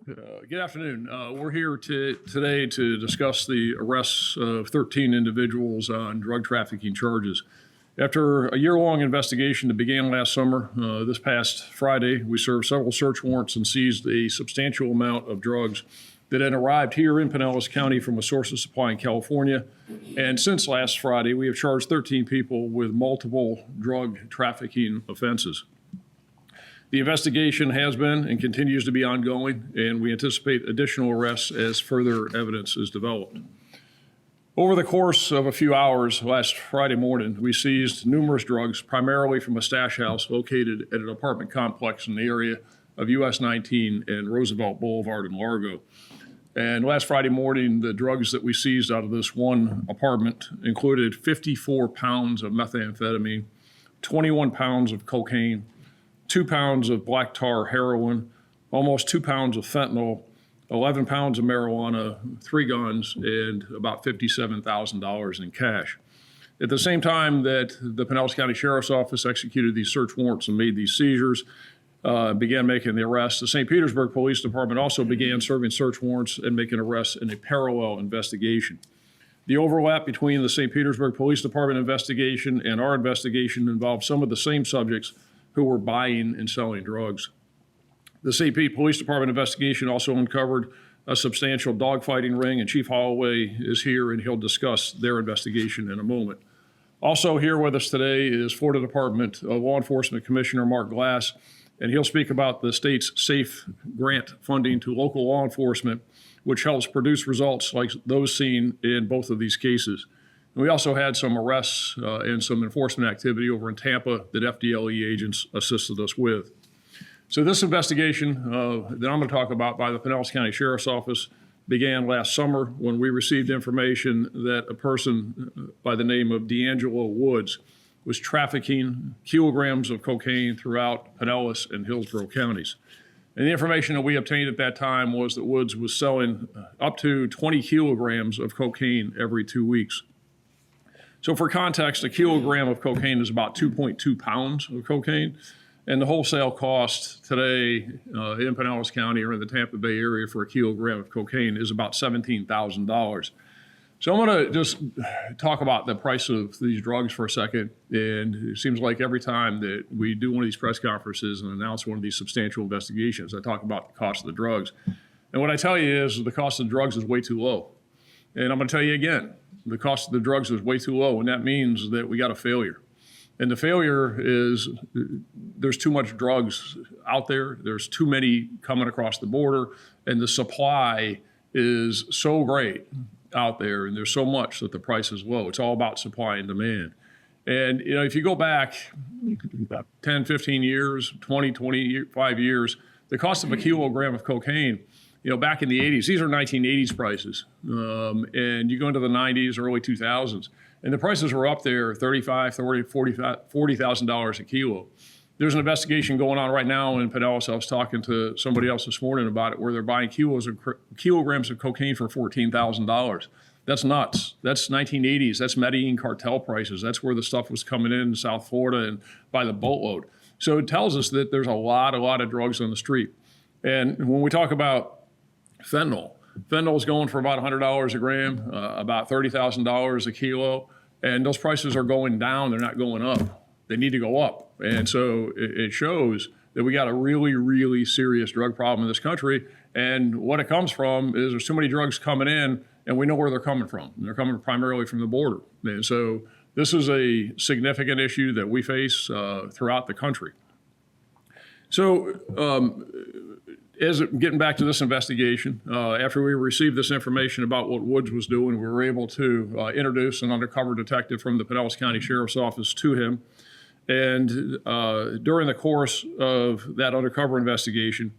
Good afternoon. We're here today to discuss the arrests of 13 individuals on drug trafficking charges. After a year-long investigation that began last summer, this past Friday, we served several search warrants and seized a substantial amount of drugs that had arrived here in Pinellas County from a source of supply in California. And since last Friday, we have charged 13 people with multiple drug trafficking offenses. The investigation has been and continues to be ongoing, and we anticipate additional arrests as further evidence is developed. Over the course of a few hours last Friday morning, we seized numerous drugs, primarily from a stash house located at an apartment complex in the area of US 19 and Roosevelt Boulevard in Largo. And last Friday morning, the drugs that we seized out of this one apartment included 54 pounds of methamphetamine, 21 pounds of cocaine, 2 pounds of black tar heroin, almost 2 pounds of fentanyl, 11 pounds of marijuana, 3 guns, and about $57,000 in cash. At the same time that the Pinellas County Sheriff's Office executed these search warrants and made these seizures, began making the arrests, the St. Petersburg Police Department also began serving search warrants and making arrests in a parallel investigation. The overlap between the St. Petersburg Police Department investigation and our investigation involved some of the same subjects who were buying and selling drugs. The St. Pete Police Department investigation also uncovered a substantial dogfighting ring, and Chief Holloway is here and he'll discuss their investigation in a moment. Also here with us today is Florida Department of Law Enforcement Commissioner Mark Glass, and he'll speak about the state's SAFE grant funding to local law enforcement, which helps produce results like those seen in both of these cases. And we also had some arrests and some enforcement activity over in Tampa that FDLE agents assisted us with. So this investigation that I'm going to talk about by the Pinellas County Sheriff's Office began last summer when we received information that a person by the name of D'Angelo Woods was trafficking kilograms of cocaine throughout Pinellas and Hillsborough counties. And the information that we obtained at that time was that Woods was selling up to 20 kilograms of cocaine every 2 weeks. So for context, a kilogram of cocaine is about 2.2 pounds of cocaine. And the wholesale cost today in Pinellas County or in the Tampa Bay area for a kilogram of cocaine is about $17,000. So I'm going to just talk about the price of these drugs for a second. And it seems like every time that we do one of these press conferences and announce one of these substantial investigations, I talk about the cost of the drugs. And what I tell you is the cost of the drugs is way too low. And I'm going to tell you again, the cost of the drugs is way too low, and that means that we got a failure. And the failure is there's too much drugs out there. There's too many coming across the border, and the supply is so great out there, and there's so much that the price is low. It's all about supply and demand. And you know, if you go back 10, 15 years, 20, 25 years, the cost of a kilogram of cocaine, you know, back in the 80s, these are 1980s prices, and you go into the 90s, early 2000s, and the prices were up there, $35,000, $40,000 a kilo. There's an investigation going on right now in Pinellas. I was talking to somebody else this morning about it, where they're buying kilograms of cocaine for $14,000. That's nuts. That's 1980s. That's Medellin cartel prices. That's where the stuff was coming in South Florida and by the boatload. So it tells us that there's a lot of drugs on the street. And when we talk about fentanyl is going for about $100 a gram, about $30,000 a kilo, and those prices are going down. They're not going up. They need to go up. And so it shows that we got a really serious drug problem in this country. And what it comes from is there's too many drugs coming in, and we know where they're coming from. They're coming primarily from the border. And so this is a significant issue that we face throughout the country. So as getting back to this investigation, after we received this information about what Woods was doing, we were able to introduce an undercover detective from the Pinellas County Sheriff's Office to him. And during the course of that undercover investigation,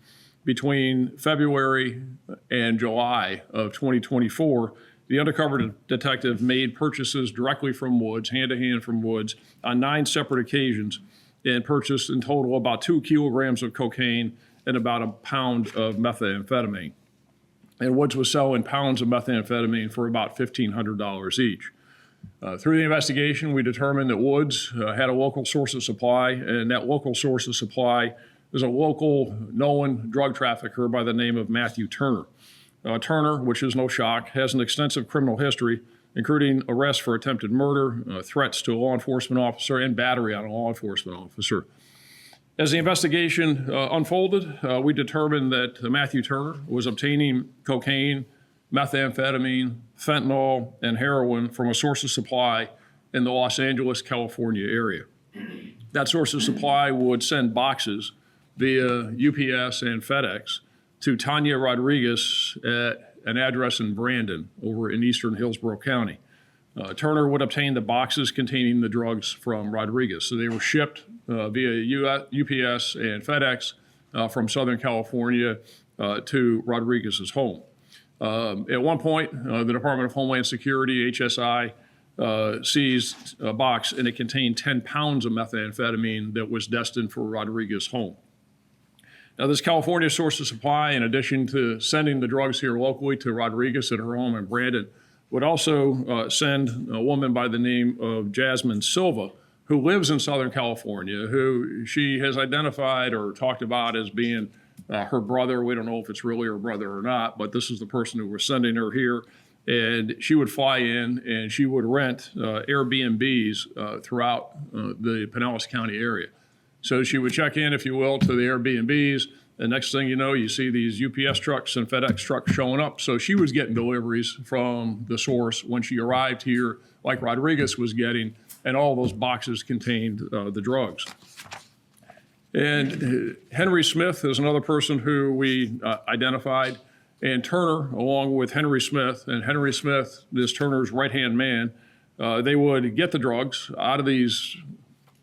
between February and July of 2024, the undercover detective made purchases directly from Woods, hand-to-hand from Woods, on 9 separate occasions, and purchased in total about 2 kilograms of cocaine and about a pound of methamphetamine. And Woods was selling pounds of methamphetamine for about $1,500 each. Through the investigation, we determined that Woods had a local source of supply, and that local source of supply is a local known drug trafficker by the name of Matthew Turner. Turner, which is no shock, has an extensive criminal history, including arrests for attempted murder, threats to a law enforcement officer, and battery on a law enforcement officer. As the investigation unfolded, we determined that Matthew Turner was obtaining cocaine, methamphetamine, fentanyl, and heroin from a source of supply in the Los Angeles, California area. That source of supply would send boxes via UPS and FedEx to Tanya Rodriguez at an address in Brandon over in eastern Hillsborough County. Turner would obtain the boxes containing the drugs from Rodriguez. So they were shipped via UPS and FedEx from Southern California to Rodriguez's home. At one point, the Department of Homeland Security, HSI, seized a box, and it contained 10 pounds of methamphetamine that was destined for Rodriguez's home. Now, this California source of supply, in addition to sending the drugs here locally to Rodriguez at her home in Brandon, would also send a woman by the name of Jasmine Silva, who lives in Southern California, who she has identified or talked about as being her brother. We don't know if it's really her brother or not, but this is the person who was sending her here. And she would fly in and she would rent Airbnbs throughout the Pinellas County area. So she would check in, if you will, to the Airbnbs. The next thing you know, you see these UPS trucks and FedEx trucks showing up. So she was getting deliveries from the source when she arrived here, like Rodriguez was getting, and all those boxes contained the drugs. And Henry Smith is another person who we identified. And Turner, along with Henry Smith, and Henry Smith is Turner's right-hand man, they would get the drugs out of these,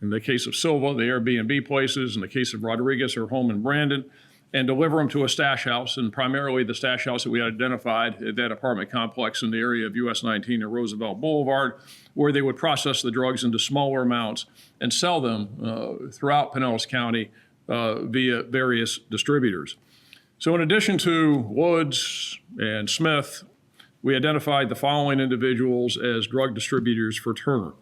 in the case of Silva, the Airbnb places, in the case of Rodriguez, her home in Brandon, and deliver them to a stash house, and primarily the stash house that we identified at that apartment complex in the area of US 19 and Roosevelt Boulevard, where they would process the drugs into smaller amounts and sell them throughout Pinellas County via various distributors. So in addition to Woods and Smith, we identified the following individuals as drug distributors for Turner.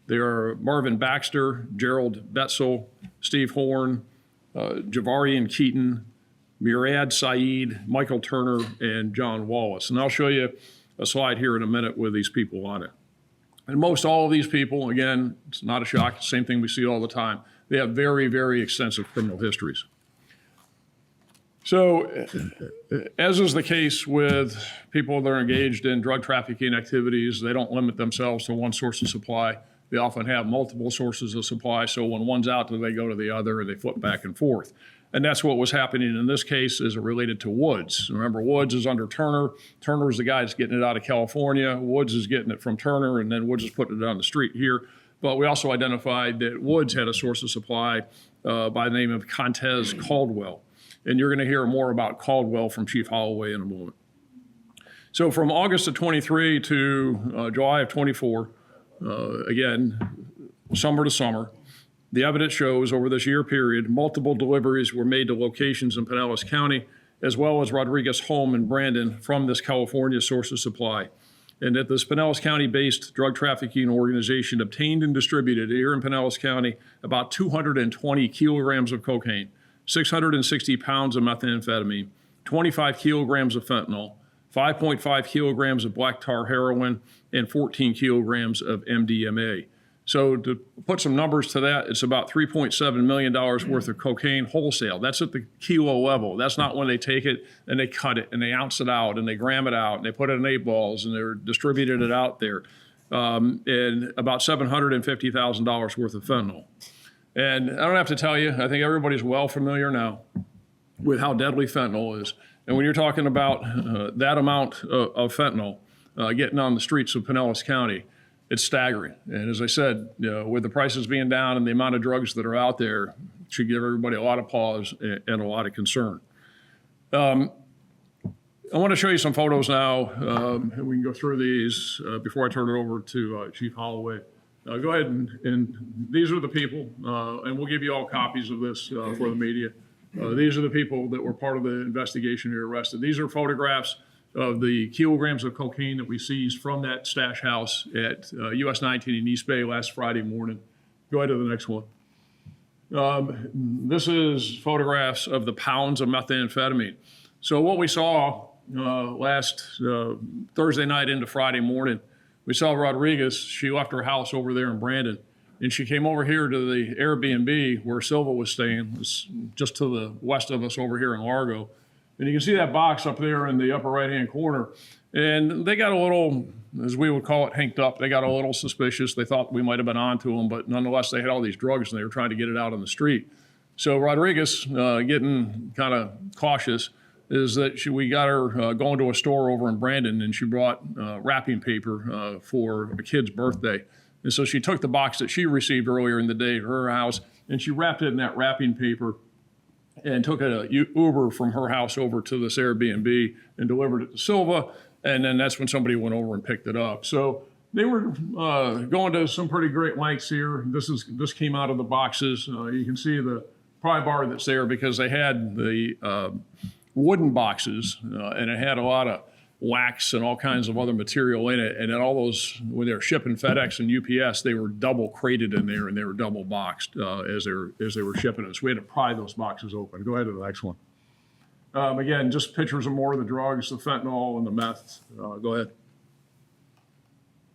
They are Marvin Baxter, Gerald Betzel, Steve Horn, Javarian Keaton, Murad Saeed, Michael Turner, and John Wallace. And I'll show you a slide here in a minute with these people on it. And most all of these people, again, it's not a shock, same thing we see all the time, they have very, very extensive criminal histories. So, as is the case with people that are engaged in drug trafficking activities, they don't limit themselves to one source of supply. They often have multiple sources of supply, so when one's out, they go to the other and they flip back and forth. And that's what was happening in this case as it related to Woods. Remember, Woods is under Turner. Turner's the guy that's getting it out of California. Woods is getting it from Turner, and then Woods is putting it on the street here. But we also identified that Woods had a source of supply by the name of Contez Caldwell. And you're going to hear more about Caldwell from Chief Holloway in a moment. So from August of 23 to July of 24, again, summer to summer, the evidence shows over this year period, multiple deliveries were made to locations in Pinellas County, as well as Rodriguez's home in Brandon from this California source of supply. And that this Pinellas County-based drug trafficking organization obtained and distributed here in Pinellas County about 220 kilograms of cocaine, 660 pounds of methamphetamine, 25 kilograms of fentanyl, 5.5 kilograms of black tar heroin, and 14 kilograms of MDMA. So to put some numbers to that, it's about $3.7 million worth of cocaine wholesale. That's at the kilo level. That's not when they take it and they cut it and they ounce it out and they gram it out and they put it in 8 balls and they're distributing it out there. And about $750,000 worth of fentanyl. And I don't have to tell you, I think everybody's well familiar now with how deadly fentanyl is. And when you're talking about that amount of fentanyl getting on the streets of Pinellas County, it's staggering. And as I said, with the prices being down and the amount of drugs that are out there, it should give everybody a lot of pause and a lot of concern. I want to show you some photos now, and we can go through these before I turn it over to Chief Holloway. Go ahead and these are the people, and we'll give you all copies of this for the media. These are the people that were part of the investigation who were arrested. These are photographs of the kilograms of cocaine that we seized from that stash house at US 19 in East Bay last Friday morning. Go ahead to the next one. This is photographs of the pounds of methamphetamine. So what we saw last Thursday night into Friday morning, we saw Rodriguez. She left her house over there in Brandon, and she came over here to the Airbnb where Silva was staying. It's just to the west of us over here in Largo. And you can see that box up there in the upper right-hand corner. And they got a little, as we would call it, hanked up. They got a little suspicious. They thought we might have been on to them, but nonetheless, they had all these drugs and they were trying to get it out on the street. So Rodriguez, getting kind of cautious, is that we got her going to a store over in Brandon, and she brought wrapping paper for a kid's birthday. And so she took the box that she received earlier in the day to her house, and she wrapped it in that wrapping paper and took a Uber from her house over to this Airbnb and delivered it to Silva. And then that's when somebody went over and picked it up. So they were going to some pretty great lengths here. This came out of the boxes. You can see the pry bar that's there because they had the wooden boxes and it had a lot of wax and all kinds of other material in it. And then all those, when they were shipping FedEx and UPS, they were double crated in there and they were double boxed as they were shipping it. So we had to pry those boxes open. Go ahead to the next one. Again, just pictures of more of the drugs, the fentanyl and the meth. Go ahead.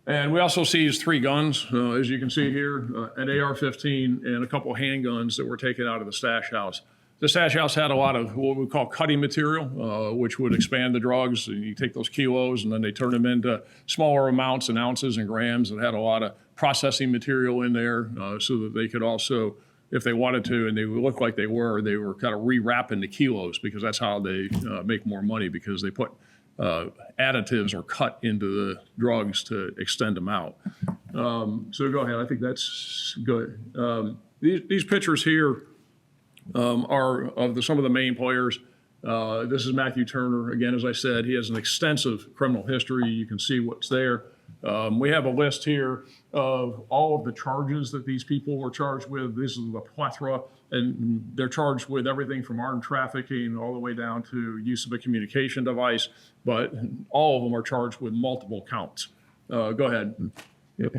And we also seized 3 guns, as you can see here, an AR-15 and a couple handguns that were taken out of the stash house. The stash house had a lot of what we call cutting material, which would expand the drugs. And you take those kilos and then they turn them into smaller amounts and ounces and grams. It had a lot of processing material in there so that they could also, if they wanted to, and they would look like they were kind of rewrapping the kilos because that's how they make more money because they put additives or cut into the drugs to extend them out. So go ahead. I think that's good. These pictures here are of some of the main players. This is Matthew Turner. Again, as I said, he has an extensive criminal history. You can see what's there. We have a list here of all of the charges that these people were charged with. This is the plethora, and they're charged with everything from armed trafficking all the way down to use of a communication device, but all of them are charged with multiple counts. Go ahead. Yep.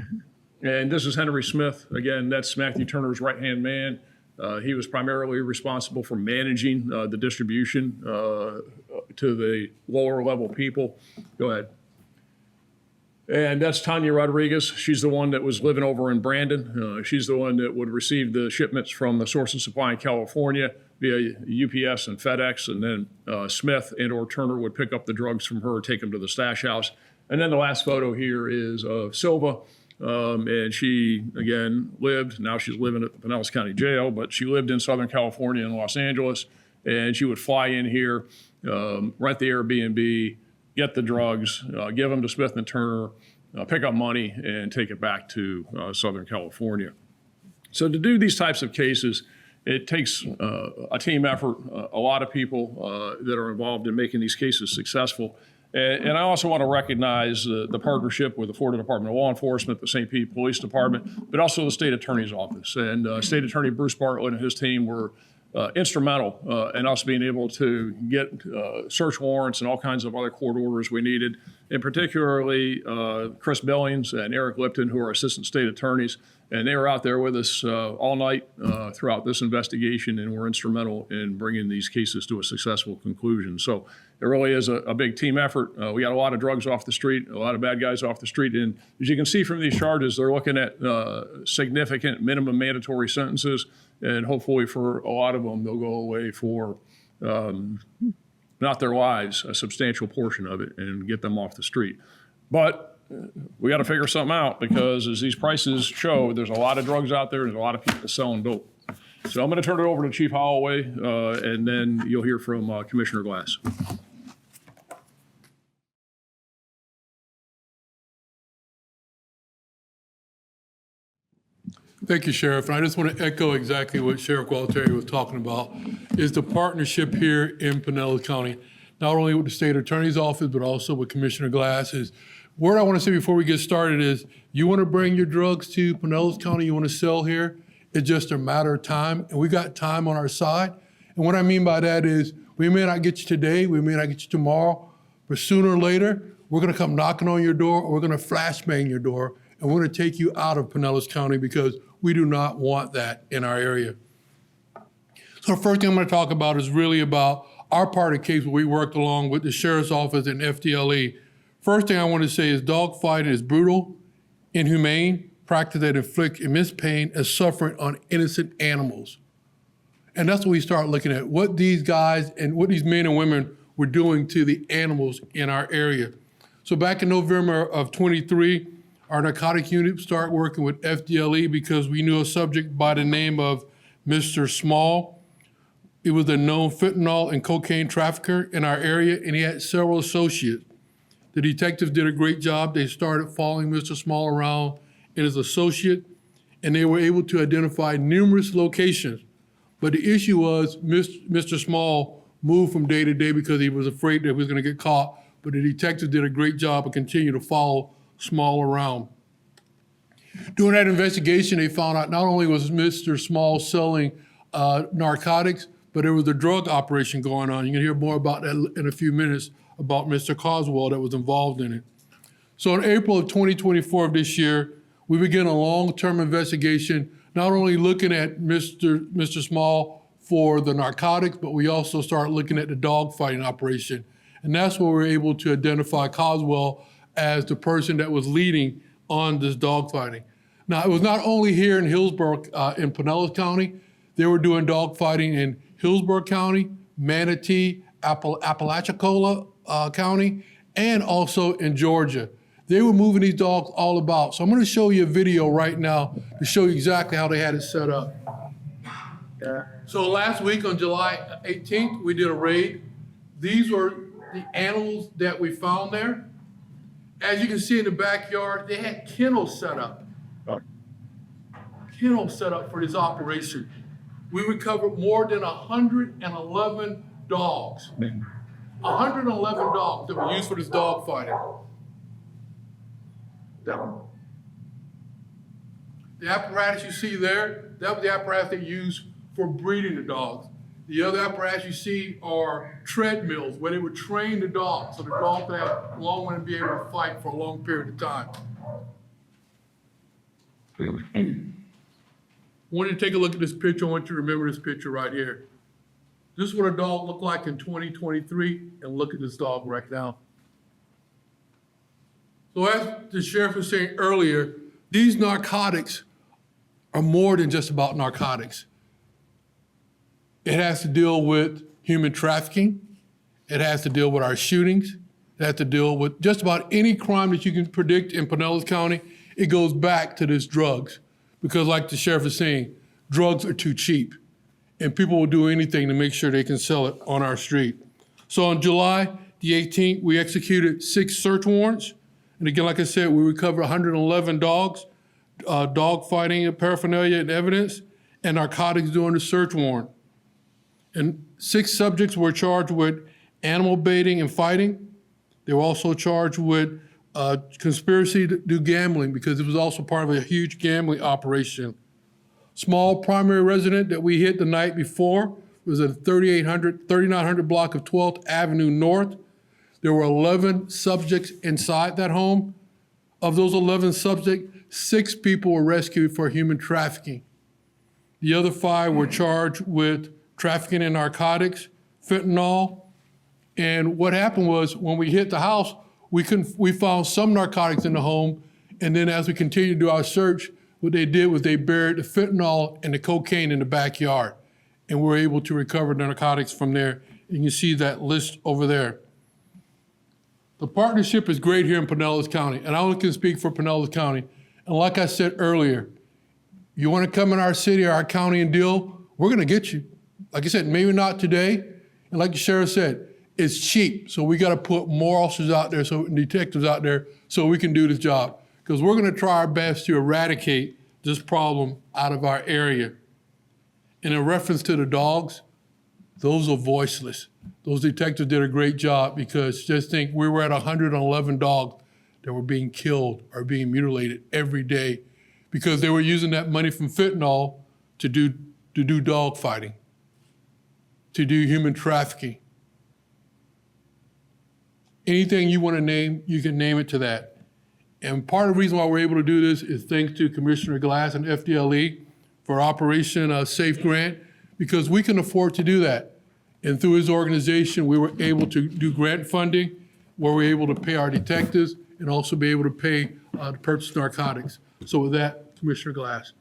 And this is Henry Smith. Again, that's Matthew Turner's right-hand man. He was primarily responsible for managing the distribution to the lower level people. Go ahead. And that's Tanya Rodriguez. She's the one that was living over in Brandon. She's the one that would receive the shipments from the Source and Supply in California via UPS and FedEx. And then Smith and or Turner would pick up the drugs from her, take them to the stash house. And then the last photo here is of Silva. And she, again, lived, now she's living at the Pinellas County Jail, but she lived in Southern California in Los Angeles. And she would fly in here, rent the Airbnb, get the drugs, give them to Smith and Turner, pick up money, and take it back to Southern California. So to do these types of cases, it takes a team effort, a lot of people that are involved in making these cases successful. And I also want to recognize the partnership with the Florida Department of Law Enforcement, the St. Pete Police Department, but also the State Attorney's Office. And State Attorney Bruce Bartlett and his team were instrumental in us being able to get search warrants and all kinds of other court orders we needed, and particularly Chris Billings and Eric Lipton, who are assistant state attorneys. And they were out there with us all night throughout this investigation and were instrumental in bringing these cases to a successful conclusion. So it really is a big team effort. We got a lot of drugs off the street, a lot of bad guys off the street. And as you can see from these charges, they're looking at significant minimum mandatory sentences. And hopefully for a lot of them, they'll go away for not their lives, a substantial portion of it, and get them off the street. But we got to figure something out because as these prices show, there's a lot of drugs out there. There's a lot of people selling dope. So I'm going to turn it over to Chief Holloway, and then you'll hear from Commissioner Glass. Thank you, Sheriff. And I just want to echo exactly what Sheriff Gualtieri was talking about, is the partnership here in Pinellas County, not only with the State Attorney's Office, but also with Commissioner Glass. Word I want to say before we get started is, you want to bring your drugs to Pinellas County, you want to sell here, it's just a matter of time, and we got time on our side. And what I mean by that is, we may not get you today, we may not get you tomorrow, but sooner or later, we're going to come knocking on your door, or we're going to flashbang your door, and we're going to take you out of Pinellas County because we do not want that in our area. So the first thing I'm going to talk about is really about our part of the case where we worked along with the Sheriff's Office and FDLE. First thing I want to say is dogfighting is brutal, inhumane, practice that inflicts immense pain and suffering on innocent animals. And that's when we start looking at what these guys and what these men and women were doing to the animals in our area. So back in November of 23, our narcotics unit started working with FDLE because we knew a subject by the name of Mr. Small. He was a known fentanyl and cocaine trafficker in our area, and he had several associates. The detectives did a great job. They started following Mr. Small around and his associate, and they were able to identify numerous locations. But the issue was Mr. Small moved from day to day because he was afraid that he was going to get caught, but the detectives did a great job and continued to follow Small around. During that investigation, they found out not only was Mr. Small selling narcotics, but there was a drug operation going on. You can hear more about that in a few minutes about Mr. Coswell that was involved in it. So in April of 2024 of this year, we began a long-term investigation, not only looking at Mr. Small for the narcotics, but we also started looking at the dogfighting operation. And that's where we were able to identify Coswell as the person that was leading on this dogfighting. Now, it was not only here in Hillsborough, in Pinellas County. They were doing dogfighting in Hillsborough County, Manatee, Apalachicola County, and also in Georgia. They were moving these dogs all about. So I'm gonna show you a video right now to show you exactly how they had it set up. So last week on July 18th, we did a raid. These were the animals that we found there. As you can see in the backyard, they had kennels set up. Kennels set up for this operation. We recovered more than 111 dogs. 111 dogs that were used for this dog fighting. The apparatus you see there, that was the apparatus they used for breeding the dogs. The other apparatus you see are treadmills where they would train the dogs so the dogs would have long run and be able to fight for a long period of time. I want you to take a look at this picture. I want you to remember this picture right here. This is what a dog looked like in 2023, and look at this dog right now. So as the sheriff was saying earlier, these narcotics are more than just about narcotics. It has to deal with human trafficking. It has to deal with our shootings. It has to deal with just about any crime that you can predict in Pinellas County. It goes back to this drugs. Because like the sheriff is saying, drugs are too cheap. And people will do anything to make sure they can sell it on our street. So on July the 18th, we executed 6 search warrants. And again, like I said, we recovered 111 dogs, dog fighting paraphernalia and evidence, and narcotics during the search warrant. And 6 subjects were charged with animal baiting and fighting. They were also charged with conspiracy to do gambling because it was also part of a huge gambling operation. Small primary resident that we hit the night before was a 3900 block of 12th Avenue North. There were 11 subjects inside that home. Of those 11 subjects, 6 people were rescued for human trafficking. The other 5 were charged with trafficking in narcotics, fentanyl. And what happened was when we hit the house, we found some narcotics in the home. And then as we continued to do our search, what they did was they buried the fentanyl and the cocaine in the backyard. And we were able to recover the narcotics from there. And you can see that list over there. The partnership is great here in Pinellas County, and I only can speak for Pinellas County. And like I said earlier, you want to come in our city or our county and deal, we're going to get you. Like I said, maybe not today. And like the sheriff said, it's cheap. So we got to put more officers out there, so detectives out there, so we can do this job. Because we're going to try our best to eradicate this problem out of our area. And in reference to the dogs, those are voiceless. Those detectives did a great job because just think we were at 111 dogs that were being killed or being mutilated every day because they were using that money from fentanyl to do dog fighting, to do human trafficking. Anything you want to name, you can name it to that. And part of the reason why we're able to do this is thanks to Commissioner Glass and FDLE for Operation Safe Grant, because we can afford to do that. And through his organization, we were able to do grant funding where we're able to pay our detectives and also be able to pay to purchase narcotics. So with that, Commissioner Glass.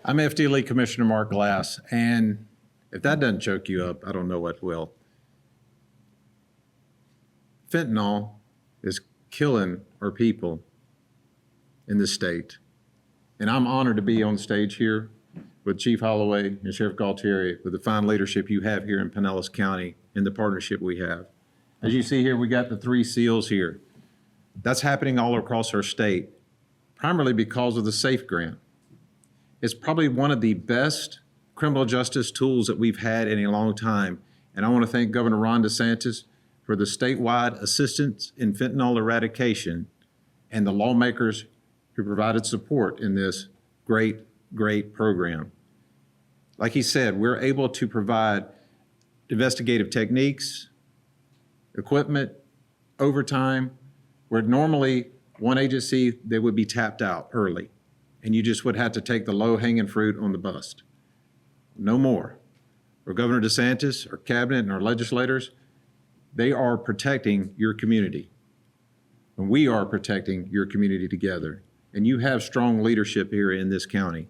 I'm FDLE Commissioner Mark Glass, and if that doesn't choke you up, I don't know what will. Fentanyl is killing our people in this state. And I'm honored to be on stage here with Chief Holloway and Sheriff Gualtieri, with the fine leadership you have here in Pinellas County and the partnership we have. As you see here, we got the 3 SEALs here. That's happening all across our state, primarily because of the SAFE grant. It's probably one of the best criminal justice tools that we've had in a long time. And I want to thank Governor Ron DeSantis for the statewide assistance in fentanyl eradication and the lawmakers who provided support in this great, great program. Like he said, we're able to provide investigative techniques, equipment, overtime, where normally one agency, they would be tapped out early, and you just would have to take the low-hanging fruit on the bust. No more. For Governor DeSantis, our cabinet, and our legislators, they are protecting your community. And we are protecting your community together. And you have strong leadership here in this county.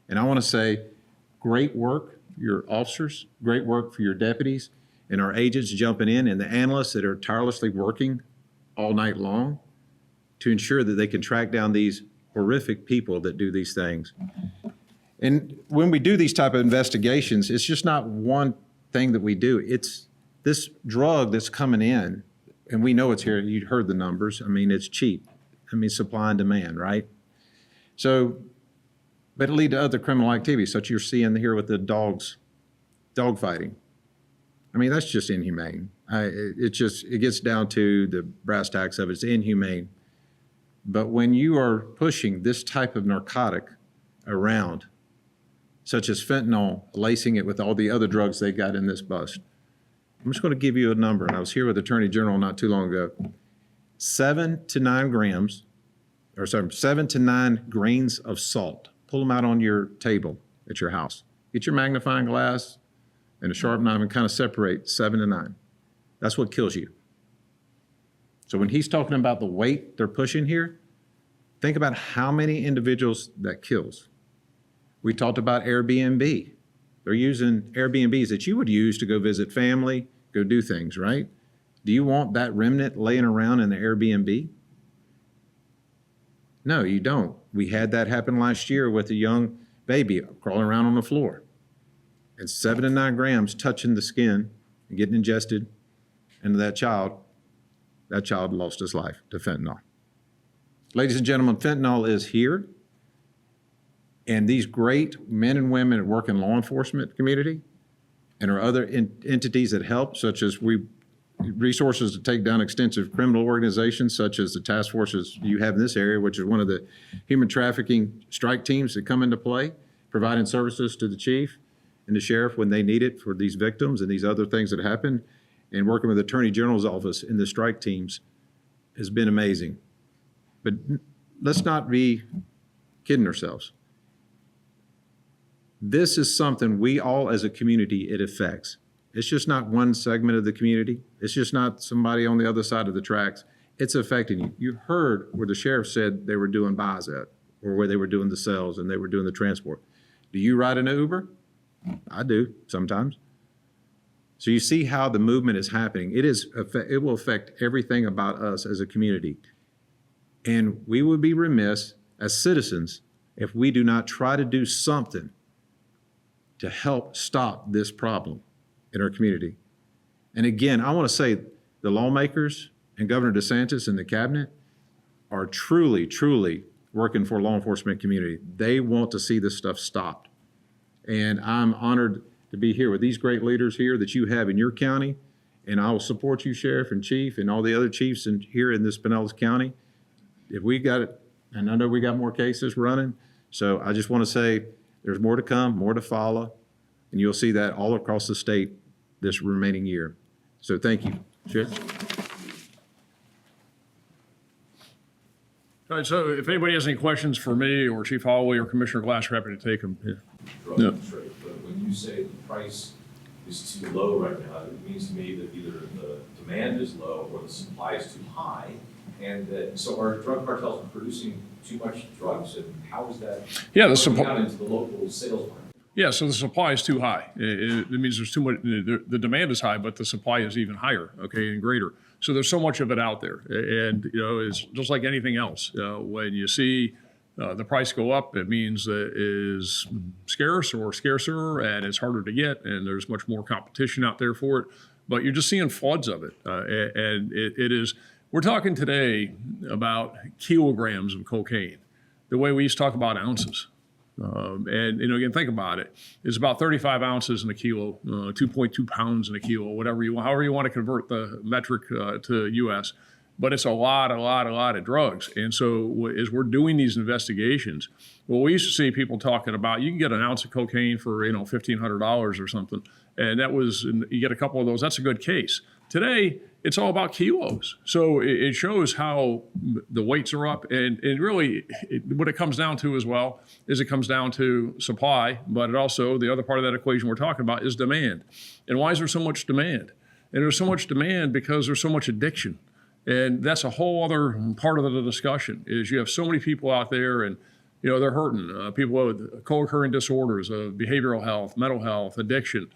And I want to say, great work, your officers, great work for your deputies and our agents jumping in, and the analysts that are tirelessly working all night long to ensure that they can track down these horrific people that do these things. And when we do these type of investigations, it's just not one thing that we do. It's this drug that's coming in, and we know it's here. You heard the numbers. I mean, it's cheap. I mean, supply and demand, right? So, but it lead to other criminal activities, such you're seeing here with the dogs, dog fighting. I mean, that's just inhumane. It gets down to the brass tacks of it. It's inhumane. But when you are pushing this type of narcotic around, such as fentanyl, lacing it with all the other drugs they got in this bust, I'm just going to give you a number. And I was here with Attorney General not too long ago. 7 to 9 grains of salt. Pull them out on your table at your house. Get your magnifying glass and a sharp knife and kind of separate 7 to 9. That's what kills you. So when he's talking about the weight they're pushing here, think about how many individuals that kills. We talked about Airbnb. They're using Airbnbs that you would use to go visit family, go do things, right? Do you want that remnant laying around in the Airbnb? No, you don't. We had that happen last year with a young baby crawling around on the floor. And 7 to 9 grams touching the skin and getting ingested into that child lost his life to fentanyl. Ladies and gentlemen, fentanyl is here. And these great men and women that work in law enforcement community and our other entities that help, such as resources to take down extensive criminal organizations, such as the task forces you have in this area, which is one of the human trafficking strike teams that come into play, providing services to the chief and the sheriff when they need it for these victims and these other things that happen, and working with the Attorney General's office in the strike teams has been amazing. But let's not be kidding ourselves. This is something we all as a community, it affects. It's just not one segment of the community. It's just not somebody on the other side of the tracks. It's affecting you. You heard where the sheriff said they were doing buys at, or where they were doing the sales and they were doing the transport. Do you ride an Uber? I do sometimes. So you see how the movement is happening. It will affect everything about us as a community. And we would be remiss as citizens if we do not try to do something to help stop this problem in our community. And again, I want to say the lawmakers and Governor DeSantis and the cabinet are truly, truly working for law enforcement community. They want to see this stuff stopped. And I'm honored to be here with these great leaders here that you have in your county. And I will support you, Sheriff and Chief, and all the other chiefs here in this Pinellas County. If we got it, and I know we got more cases running, so I just want to say there's more to come, more to follow, and you'll see that all across the state this remaining year. So thank you. Sheriff? All right, so if anybody has any questions for me or Chief Holloway or Commissioner Glass, we're happy to take them. Yeah. Drugs trade, but when you say the price is too low right now, it means to me that either the demand is low or the supply is too high, and that, so our drug cartels are producing too much drugs, and how is that Yeah, the going supply. out into the local sales market? Yeah, so the supply is too high. It means there's too much, the demand is high, but the supply is even higher, okay, and greater. So there's so much of it out there. And, it's just like anything else. When you see the price go up, it means that it is scarce or scarcer and it's harder to get and there's much more competition out there for it. But you're just seeing floods of it. And it is, we're talking today about kilograms of cocaine, the way we used to talk about ounces. And again, think about it. It's about 35 ounces in a kilo, 2.2 pounds in a kilo, however you want to convert the metric to U.S. But it's a lot of drugs. And so as we're doing these investigations, well, we used to see people talking about you can get an ounce of cocaine for $1,500 or something, and you get a couple of those. That's a good case. Today, it's all about kilos. So it shows how the weights are up. And really, what it comes down to as well is it comes down to supply, but it also, the other part of that equation we're talking about is demand. And why is there so much demand? And there's so much demand because there's so much addiction. And that's a whole other part of the discussion is you have so many people out there and, they're hurting. People with co-occurring disorders of behavioral health, mental health, addiction.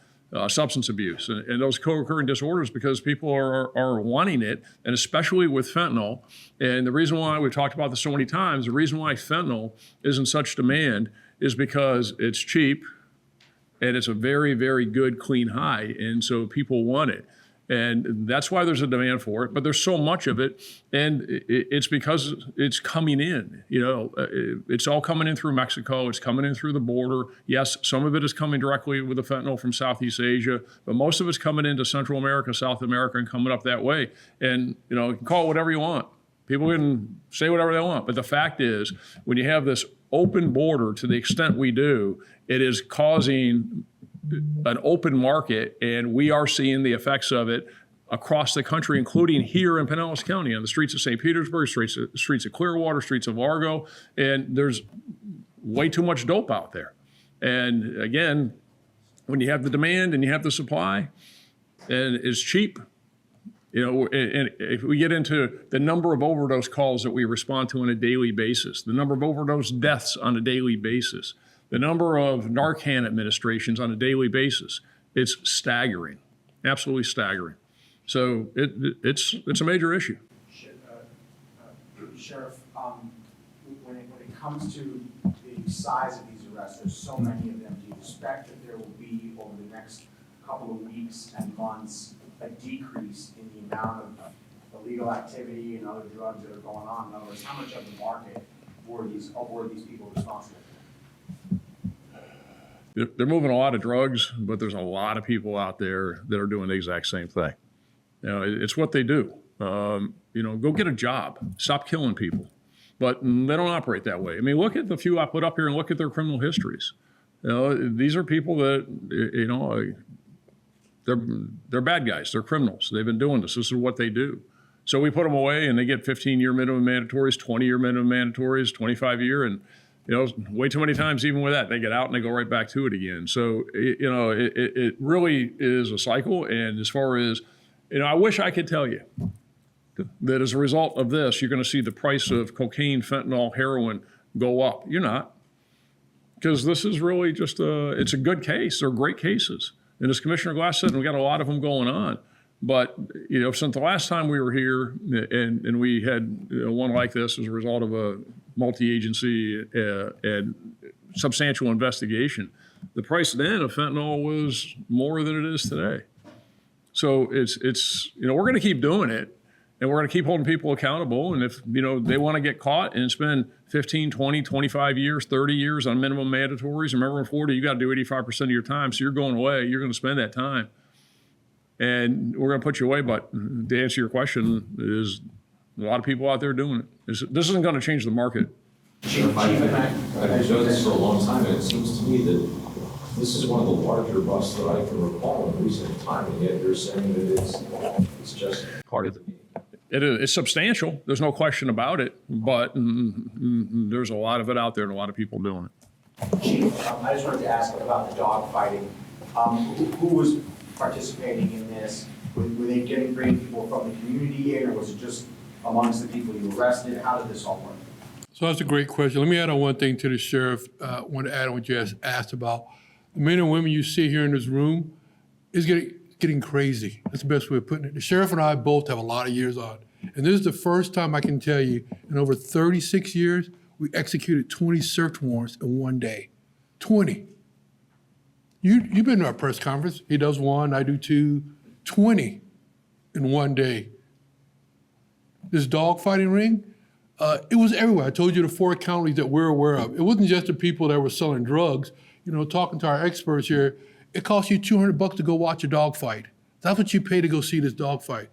Substance abuse and those co-occurring disorders because people are wanting it, and especially with fentanyl. And the reason why we've talked about this so many times, the reason why fentanyl is in such demand is because it's cheap and it's a very, very good, clean high. And so people want it. And that's why there's a demand for it. But there's so much of it. And it's because it's coming in. It's all coming in through Mexico. It's coming in through the border. Yes, some of it is coming directly with the fentanyl from Southeast Asia. But most of it's coming into Central America, South America, and coming up that way. And, you can call it whatever you want. People can say whatever they want. But the fact is, when you have this open border to the extent we do, it is causing an open market, and we are seeing the effects of it across the country, including here in Pinellas County, on the streets of St. Petersburg, streets of Clearwater, streets of Largo, and there's way too much dope out there. And again, when you have the demand and you have the supply, and it's cheap, and if we get into the number of overdose calls that we respond to on a daily basis, the number of overdose deaths on a daily basis, the number of Narcan administrations on a daily basis, it's staggering, absolutely staggering. So it's a major issue. Sheriff, when it comes to the size of these arrests, there's so many of them. Do you expect that there will be, over the next couple of weeks and months, a decrease in the amount of illegal activity and other drugs that are going on? In other words, how much of the market were these people responsible for? They're moving a lot of drugs, but there's a lot of people out there that are doing the exact same thing. It's what they do. Go get a job. Stop killing people. But they don't operate that way. I mean, look at the few I put up here and look at their criminal histories. These are people that, they're bad guys. They're criminals. They've been doing this. This is what they do. So we put them away and they get 15-year minimum mandatories, 20-year minimum mandatories, 25-year, and way too many times, even with that, they get out and they go right back to it again. So, it really is a cycle. And as far as, I wish I could tell you that as a result of this, you're going to see the price of cocaine, fentanyl, heroin go up. You're not. Because this is really just it's a good case. They're great cases. And as Commissioner Glass said, we got a lot of them going on. But, since the last time we were here and we had one like this as a result of a multi-agency and substantial investigation, the price then of fentanyl was more than it is today. So it's we're going to keep doing it, and we're going to keep holding people accountable. And if, they want to get caught and spend 15, 20, 25 years, 30 years on minimum mandatories, remember in Florida, you got to do 85% of your time. So you're going away. You're going to spend that time. And we're going to put you away. But to answer your question, is a lot of people out there doing it. This isn't going to change the market. Sheriff, I've been doing this for a long time, and it seems to me that this is one of the larger busts that I can recall in recent time, and yet you're saying that it's just part of the game. It's substantial. There's no question about it, but there's a lot of it out there and a lot of people doing it. Chief, I just wanted to ask about the dog fighting. Who was participating in this? Were they getting people from the community in, or was it just amongst the people you arrested? How did this all work? So that's a great question. Let me add on one thing to the sheriff. I want to add on what you asked about. The men and women you see here in this room is getting crazy. That's the best way of putting it. The sheriff and I both have a lot of years on. And this is the first time I can tell you, in over 36 years, we executed 20 search warrants in one day. 20. You've been to our press conference. He does one, I do two. 20 in one day. This dog fighting ring, it was everywhere. I told you the 4 counties that we're aware of. It wasn't just the people that were selling drugs. You know, talking to our experts here, it costs you $200 to go watch a dog fight. That's what you pay to go see this dog fight.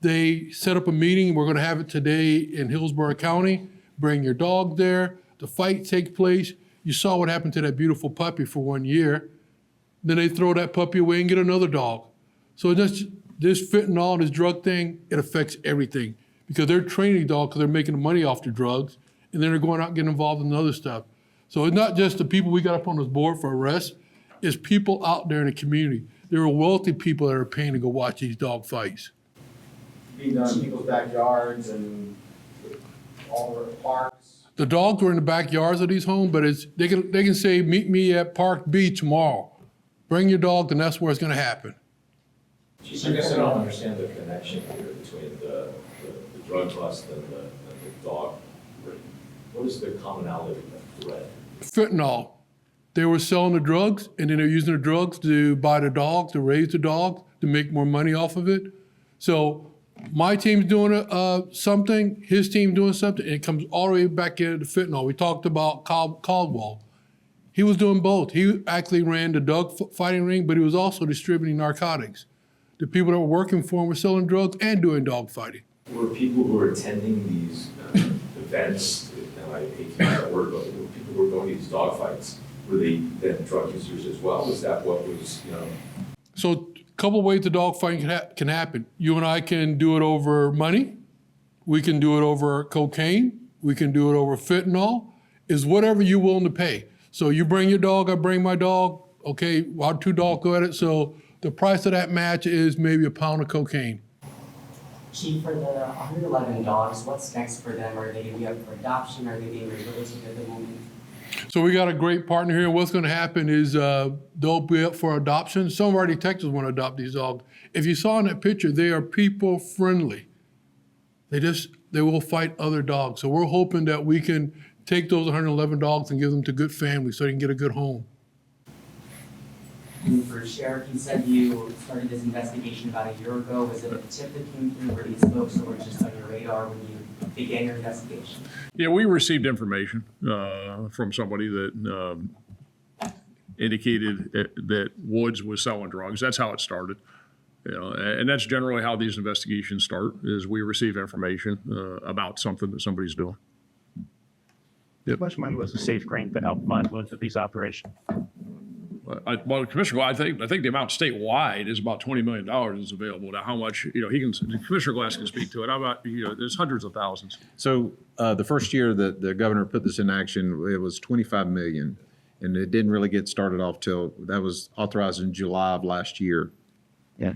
They set up a meeting. We're going to have it today in Hillsborough County. Bring your dog there. The fight takes place. You saw what happened to that beautiful puppy for 1 year. Then they throw that puppy away and get another dog. So this fentanyl, this drug thing, it affects everything because they're training dogs because they're making money off the drugs, and then they're going out and getting involved in other stuff. So it's not just the people we got up on this board for arrest, it's people out there in the community. There are wealthy people that are paying to go watch these dog fights. Being done in people's backyards and all over the parks. The dogs were in the backyards of these homes, but they can say, meet me at Park B tomorrow. Bring your dog, and that's where it's going to happen. I guess I don't understand the connection here between the drug bust and the dog ring. What is the commonality of the thread? Fentanyl. They were selling the drugs, and then they're using the drugs to buy the dogs, to raise the dogs, to make more money off of it. So my team's doing something, his team doing something, and it comes all the way back into the fentanyl. We talked about Caldwell. He was doing both. He actually ran the dog fighting ring, but he was also distributing narcotics. The people that were working for him were selling drugs and doing dog fighting. Were people who were attending these events, and I hate to use that word, but were people who were going to these dog fights, were they then drug users as well? Was that what was, So a couple of ways the dog fighting can happen. You and I can do it over money. We can do it over cocaine. We can do it over fentanyl. It's whatever you're willing to pay. So you bring your dog, I bring my dog. Okay, our 2 dogs go at it. So the price of that match is maybe a pound of cocaine. Chief, for the 111 dogs, what's next for them? Are they going to be up for adoption? Are they being released at the moment? So we got a great partner here. What's going to happen is they'll be up for adoption. Some of our detectives want to adopt these dogs. If you saw in that picture, they are people friendly. They will fight other dogs. So we're hoping that we can take those 111 dogs and give them to good families so they can get a good home. And for Sheriff, you said you started this investigation about a year ago. Was it a tip that came through where these folks were just on your radar when you began your investigation? Yeah, we received information from somebody that indicated that Woods was selling drugs. That's how it started. And that's generally how these investigations start, is we receive information about something that somebody's doing. How much money was the safe grain to help fund most of these operations? Well, Commissioner, I think the amount statewide is about $20 million is available. Now, how much, Commissioner Glass can speak to it. How about, there's hundreds of thousands. So the first year that the governor put this in action, it was $25 million. And it didn't really get started off till, that was authorized in July of last year. Yeah.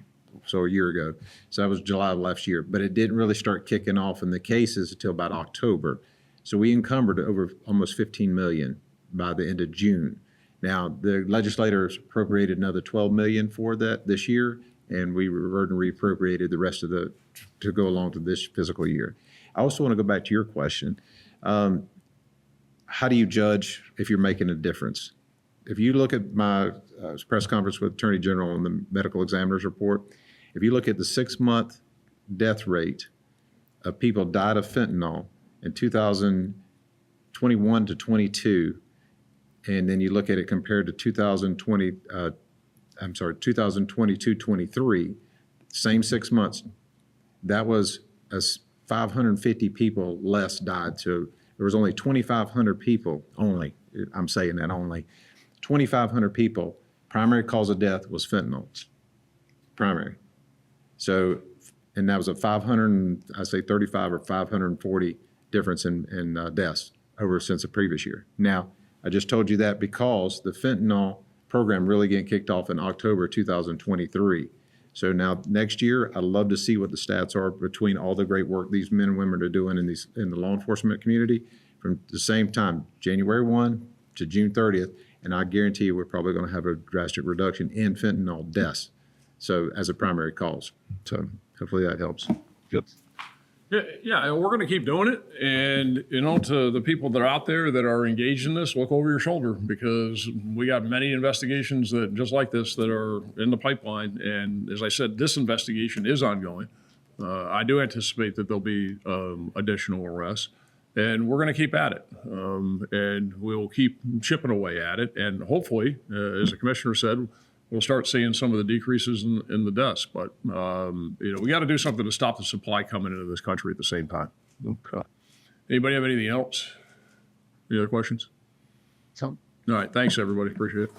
So a year ago. So that was July of last year. But it didn't really start kicking off in the cases until about October. So we encumbered over almost 15 million by the end of June. Now, the legislators appropriated another 12 million for that this year, and we reverted and reappropriated the rest of to go along to this fiscal year. I also want to go back to your question. How do you judge if you're making a difference? If you look at my press conference with Attorney General on the medical examiner's report, if you look at the 6-month death rate of people died of fentanyl in 2021 to 22, and then you look at it compared to 2022-23, same 6 months, that was 550 people less died. So there was only 2,500 people, I'm saying that only, 2,500 people, primary cause of death was fentanyl, primary. So And that was a 35 or 540 difference in deaths over since the previous year. Now, I just told you that because the fentanyl program really getting kicked off in October 2023. So now next year, I'd love to see what the stats are between all the great work these men and women are doing in the law enforcement community from the same time, January 1 to June 30th. And I guarantee you, we're probably going to have a drastic reduction in fentanyl deaths. So as a primary cause. So hopefully that helps. Good. Yeah, we're going to keep doing it. And, to the people that are out there that are engaged in this, look over your shoulder because we got many investigations that just like this that are in the pipeline. And as I said, this investigation is ongoing. I do anticipate that there'll be additional arrests. And we're going to keep at it. And we'll keep chipping away at it. And hopefully, as the commissioner said, we'll start seeing some of the decreases in the deaths. But, we got to do something to stop the supply coming into this country at the same time. Okay. Anybody have anything else? Any other questions? So, All right. Thanks, everybody. Appreciate it.